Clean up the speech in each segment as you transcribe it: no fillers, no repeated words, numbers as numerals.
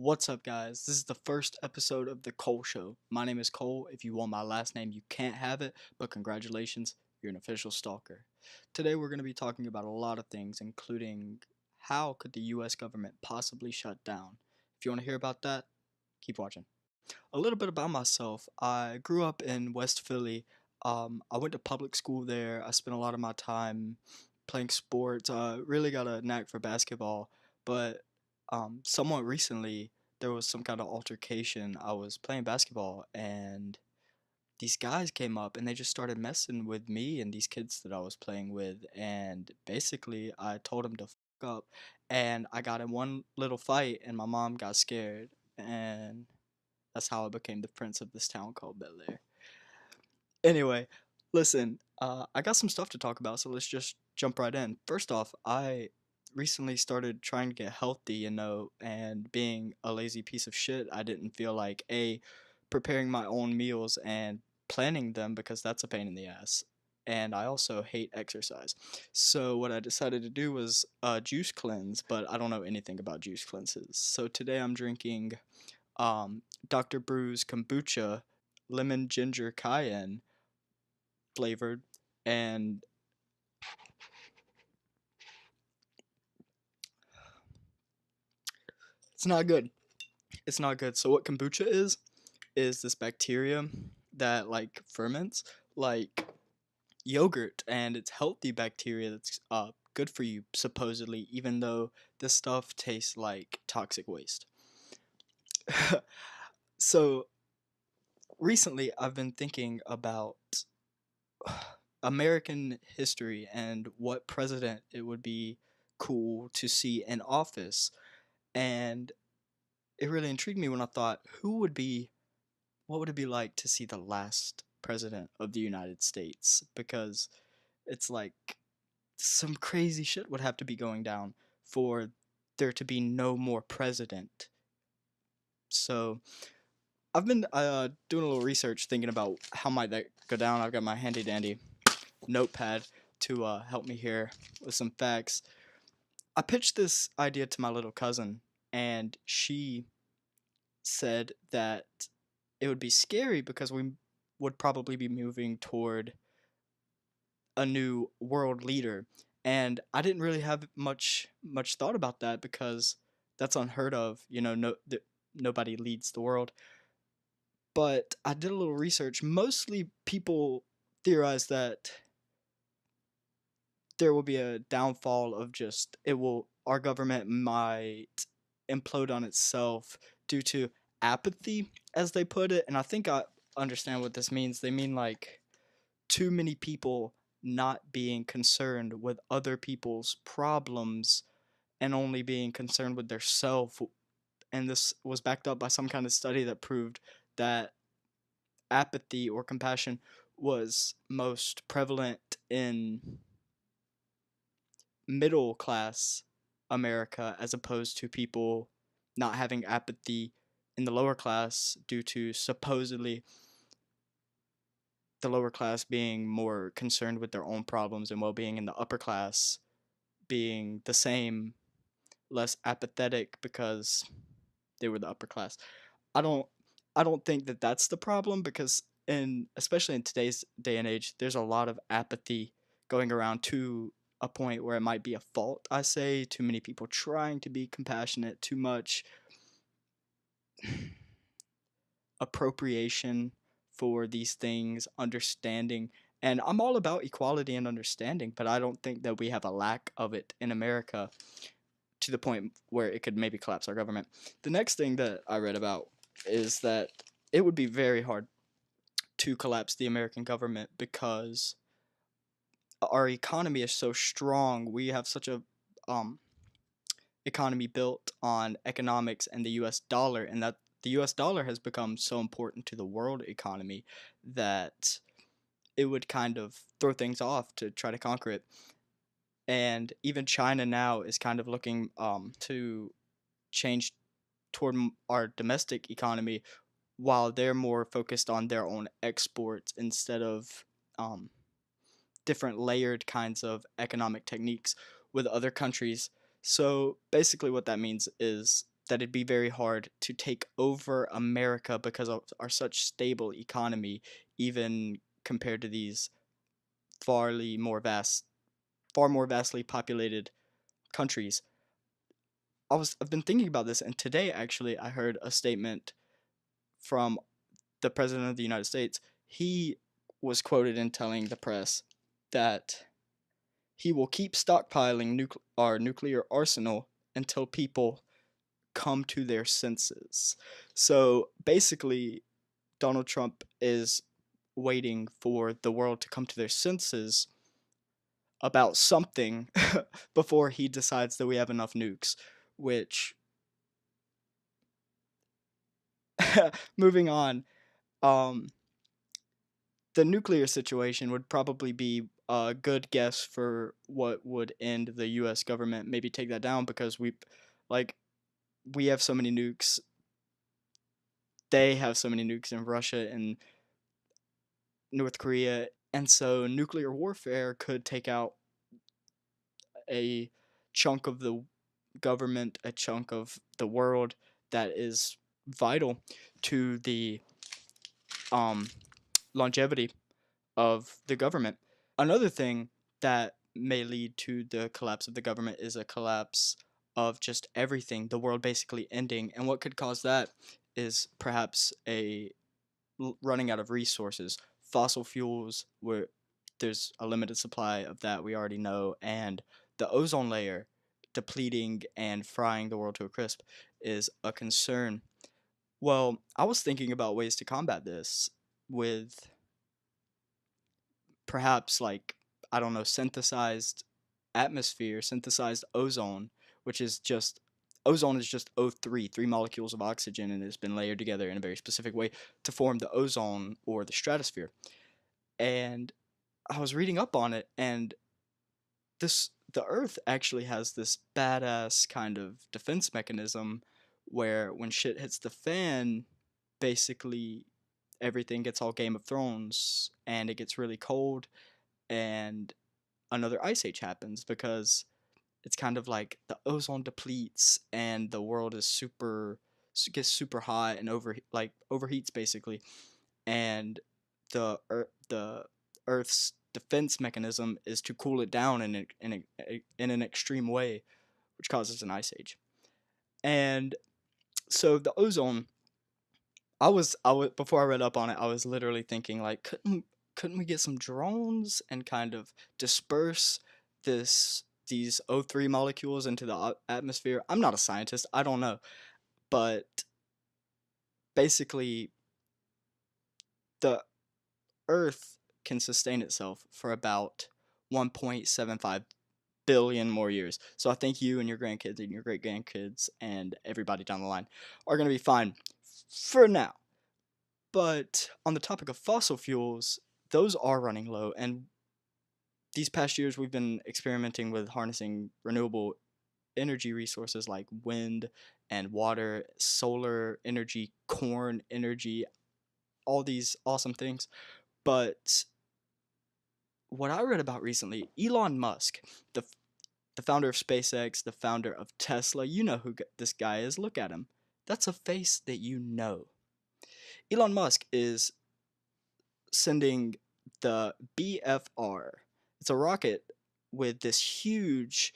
What's up, guys? This is the first episode of The Cole Show. My name is Cole. If you want my last name, you can't have it, but congratulations, you're an official stalker. Today, we're going to be talking about a lot of things, including how could the US government possibly shut down? If you want to hear about that, keep watching. A little bit about myself. I grew up in West Philly. I went to public school there. I spent a lot of my time playing sports. I really got a knack for basketball, but somewhat recently there was some kind of altercation. I was playing basketball and these guys came up and they just started messing with me and these kids that I was playing with, and basically I told them to fuck up, and I got in one little fight and my mom got scared, and that's how I became the prince of this town called Bel Air. Anyway, listen, I got some stuff to talk about, so let's just jump right in. First off, I recently started trying to get healthy, and being a lazy piece of shit, I didn't feel like preparing my own meals and planning them because that's a pain in the ass. And I also hate exercise. So what I decided to do was juice cleanse, but I don't know anything about juice cleanses. So today I'm drinking Dr. Brew's kombucha, lemon ginger cayenne flavored, and it's not good. It's not good. So what kombucha is this bacteria that like ferments like yogurt, and it's healthy bacteria that's good for you supposedly, even though this stuff tastes like toxic waste. So recently I've been thinking about American history and what president it would be cool to see in office. And it really intrigued me when I thought, what would it be like to see the last president of the United States? Because it's like some crazy shit would have to be going down for there to be no more president. So I've been doing a little research thinking about how might that go down. I've got my handy dandy notepad to help me here with some facts. I pitched this idea to my little cousin, and she said that it would be scary because we would probably be moving toward a new world leader. And I didn't really have much thought about that because that's unheard of. Nobody leads the world. But I did a little research. Mostly people theorize that there will be a downfall of just it will our government might implode on itself due to apathy, as they put it. And I think I understand what this means. They mean like too many people not being concerned with other people's problems and only being concerned with their self. And this was backed up by some kind of study that proved that apathy or compassion was most prevalent in middle class America, as opposed to people not having apathy in the lower class due to supposedly the lower class being more concerned with their own problems and well-being, and the upper class being the same, less apathetic because they were the upper class. I don't I don't think that that's the problem, because especially in today's day and age, there's a lot of apathy going around to a point where it might be a fault. I say too many people trying to be compassionate, too much appropriation for these things, understanding. And I'm all about equality and understanding, but I don't think that we have a lack of it in America to the point where it could maybe collapse our government. The next thing that I read about is that it would be very hard to collapse the American government because our economy is so strong. We have such a um, economy built on economics and the US dollar, and that the US dollar has become so important to the world economy that it would kind of throw things off to try to conquer it. And even China now is kind of looking to change toward our domestic economy, while they're more focused on their own exports instead of um, different layered kinds of economic techniques with other countries. So basically, what that means is that it'd be very hard to take over America because of our such stable economy, even compared to these farly more vast, far more vastly populated countries. I've been thinking about this, and today actually I heard a statement from the president of the United States. He was quoted in telling the press that he will keep stockpiling our nuclear arsenal until people come to their senses. So basically, Donald Trump is waiting for the world to come to their senses about something before he decides that we have enough nukes, which moving on, um the nuclear situation would probably be a good guess for what would end the US government, maybe take that down, because like we have so many nukes, they have so many nukes in Russia and North Korea, and so nuclear warfare could take out a chunk of the government, a chunk of the world that is vital to the um, longevity of the government. Another thing that may lead to the collapse of the government is a collapse of just everything, the world basically ending. And what could cause that is perhaps a running out of resources. Fossil fuels, where there's a limited supply of that, we already know, and the ozone layer depleting and frying the world to a crisp is a concern. Well, I was thinking about ways to combat this with perhaps, like, I don't know, synthesized atmosphere, synthesized ozone, which is just ozone is just O3, three molecules of oxygen, and it's been layered together in a very specific way to form the ozone or the stratosphere. And I was reading up on it, and the Earth actually has this badass kind of defense mechanism where when shit hits the fan, basically everything gets all Game of Thrones and it gets really cold and another ice age happens, because it's kind of like the ozone depletes and the world is gets super hot and overheats basically, and the Earth's defense mechanism is to cool it down in an extreme way, which causes an ice age. And so the ozone, I was before I read up on it, I was literally thinking, like, couldn't we get some drones and kind of disperse these O3 molecules into the atmosphere? I'm not a scientist, I don't know, but basically the Earth can sustain itself for about 1.75 billion more years. So I think you and your grandkids and your great grandkids and everybody down the line are going to be fine for now. But on the topic of fossil fuels, those are running low, and these past years we've been experimenting with harnessing renewable energy resources like wind and water, solar energy, corn energy, all these awesome things. But what I read about recently, Elon Musk, the the founder of SpaceX, the founder of Tesla, you know who this guy is. Look at him. That's a face that you know. Elon Musk is sending the BFR. It's a rocket with this huge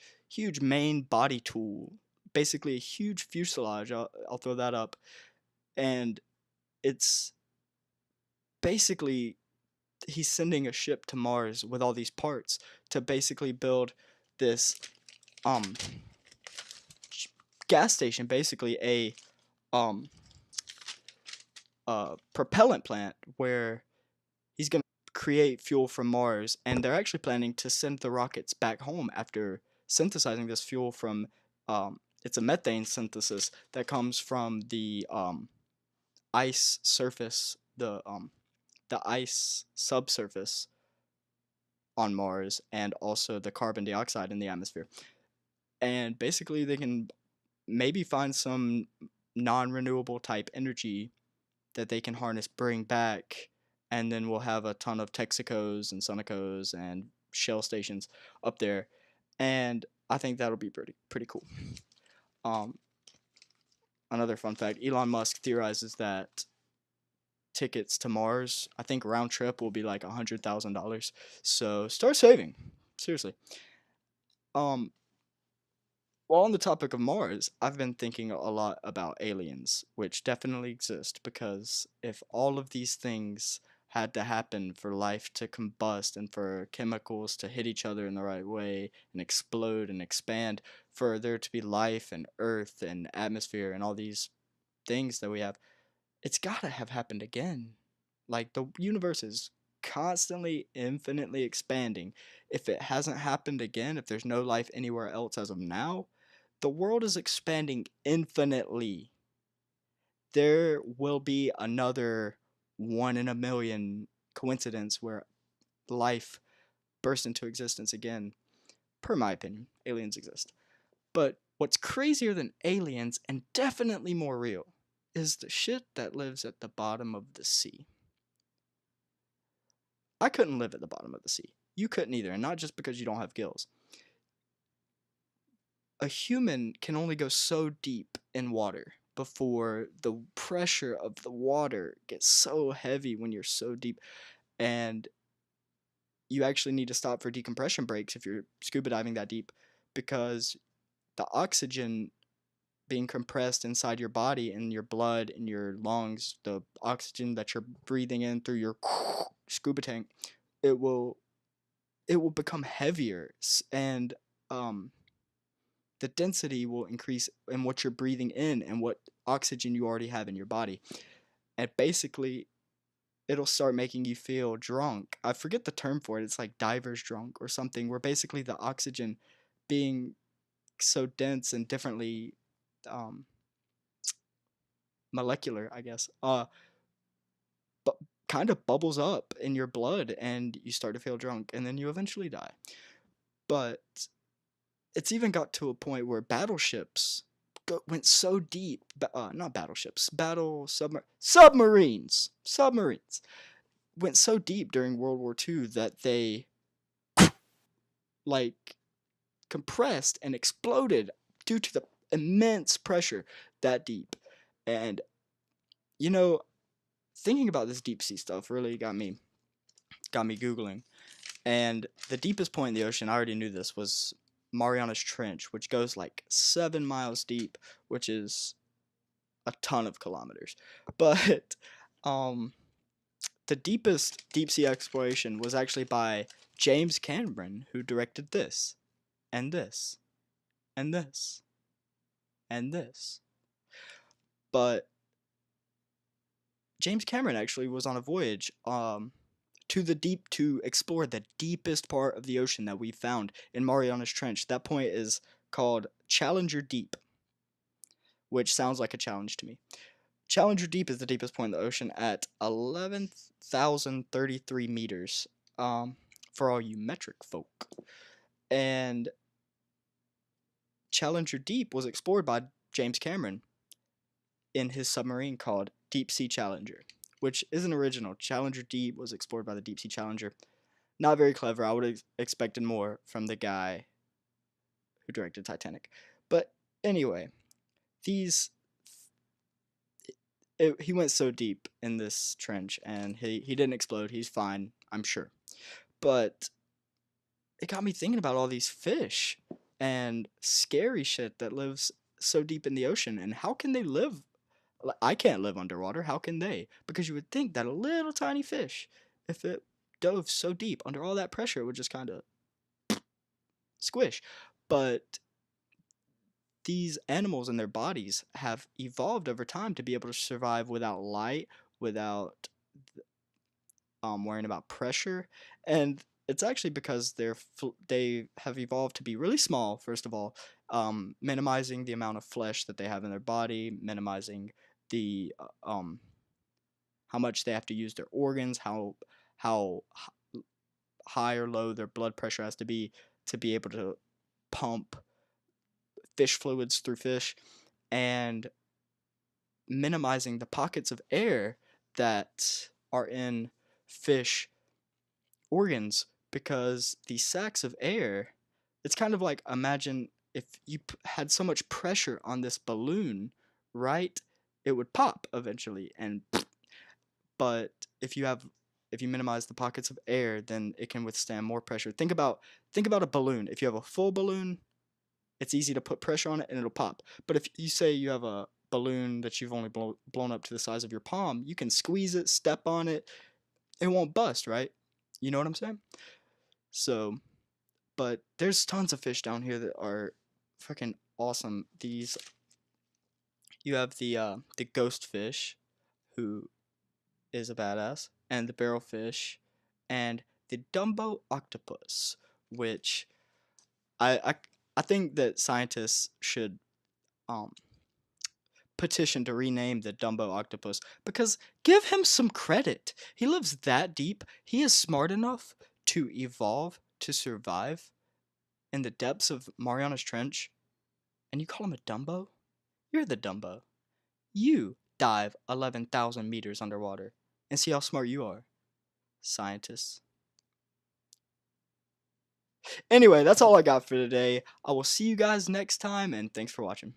main body tool, basically a huge fuselage. I'll throw that up, and it's basically he's sending a ship to Mars with all these parts to basically build this um gas station, basically um a propellant plant where he's going to create fuel from Mars, and they're actually planning to send the rockets back home after synthesizing this fuel from it's a methane synthesis that comes from the ice surface, the ice subsurface on Mars, and also the carbon dioxide in the atmosphere. And basically they can maybe find some non-renewable type energy that they can harness, bring back, and then we'll have a ton of Texacos and Sunacos and Shell stations up there, and I think that'll be pretty cool. Um, another fun fact, Elon Musk theorizes that tickets to Mars, I think round trip will be like $100,000. So start saving. Seriously. Um, while on the topic of Mars, I've been thinking a lot about aliens, which definitely exist because if all of these things had to happen for life to combust and for chemicals to hit each other in the right way and explode and expand, for there to be life and earth and atmosphere and all these things that we have, it's gotta have happened again. Like the universe is constantly infinitely expanding. If it hasn't happened again, if there's no life anywhere else as of now, the world is expanding infinitely. There will be another 1 in a million coincidence where life bursts into existence again. Per my opinion, aliens exist. But what's crazier than aliens, and definitely more real, is the shit that lives at the bottom of the sea. I couldn't live at the bottom of the sea. You couldn't either, and not just because you don't have gills. A human can only go so deep in water before the pressure of the water gets so heavy when you're so deep, and you actually need to stop for decompression breaks if you're scuba diving that deep, because the oxygen being compressed inside your body and your blood and your lungs, the oxygen that you're breathing in through your scuba tank, it will it will become heavier, and um the density will increase in what you're breathing in and what oxygen you already have in your body. And basically, it'll start making you feel drunk. I forget the term for it. It's like diver's drunk or something, where basically the oxygen being so dense and differently um, molecular, I guess, but kind of bubbles up in your blood and you start to feel drunk and then you eventually die. But it's even got to a point where battleships went so deep, not battleships, submarines went so deep during World War II that they like compressed and exploded due to the immense pressure that deep. And you know, thinking about this deep sea stuff really got me googling. And the deepest point in the ocean, I already knew this, was Marianas Trench, which goes like 7 miles deep, which is a ton of kilometers. But um, the deepest deep sea exploration was actually by James Cameron, who directed this, and this, and this, and this. But James Cameron actually was on a voyage to the deep to explore the deepest part of the ocean that we found in Marianas Trench. That point is called Challenger Deep, which sounds like a challenge to me. Challenger Deep is the deepest point in the ocean at 11,033 meters. For all you metric folk. And Challenger Deep was explored by James Cameron in his submarine called Deep Sea Challenger, which isn't original. Challenger Deep was explored by the Deep Sea Challenger. Not very clever. I would have expected more from the guy who directed Titanic. But anyway, these he went so deep in this trench and he didn't explode. He's fine, I'm sure. But it got me thinking about all these fish and scary shit that lives so deep in the ocean, and how can they live? I can't live underwater. How can they? Because you would think that a little tiny fish, if it dove so deep under all that pressure, it would just kind of squish. But these animals and their bodies have evolved over time to be able to survive without light, without worrying about pressure, and it's actually because they have evolved to be really small. First of all, minimizing the amount of flesh that they have in their body, minimizing the how much they have to use their organs, how high or low their blood pressure has to be able to pump fish fluids through fish, and minimizing the pockets of air that are in fish organs, because these sacs of air, it's kind of like, imagine if you had so much pressure on this balloon right, it would pop eventually. And but if you have if you minimize the pockets of air, then it can withstand more pressure. Think about a balloon. If you have a full balloon, it's easy to put pressure on it and it'll pop. But if you say you have a balloon that you've only blown up to the size of your palm, you can squeeze it, step on it, it won't bust, right? You know what I'm saying? So, but there's tons of fish down here that are freaking awesome. These You have the ghost fish, who is a badass, and the barrelfish, and the Dumbo octopus, which I I, I think that scientists should um petition to rename the Dumbo octopus, because give him some credit. He lives that deep. He is smart enough to evolve to survive in the depths of Mariana's Trench, and you call him a Dumbo? You're the Dumbo. You dive 11,000 meters underwater and see how smart you are, scientists. Anyway, that's all I got for today. I will see you guys next time, and thanks for watching.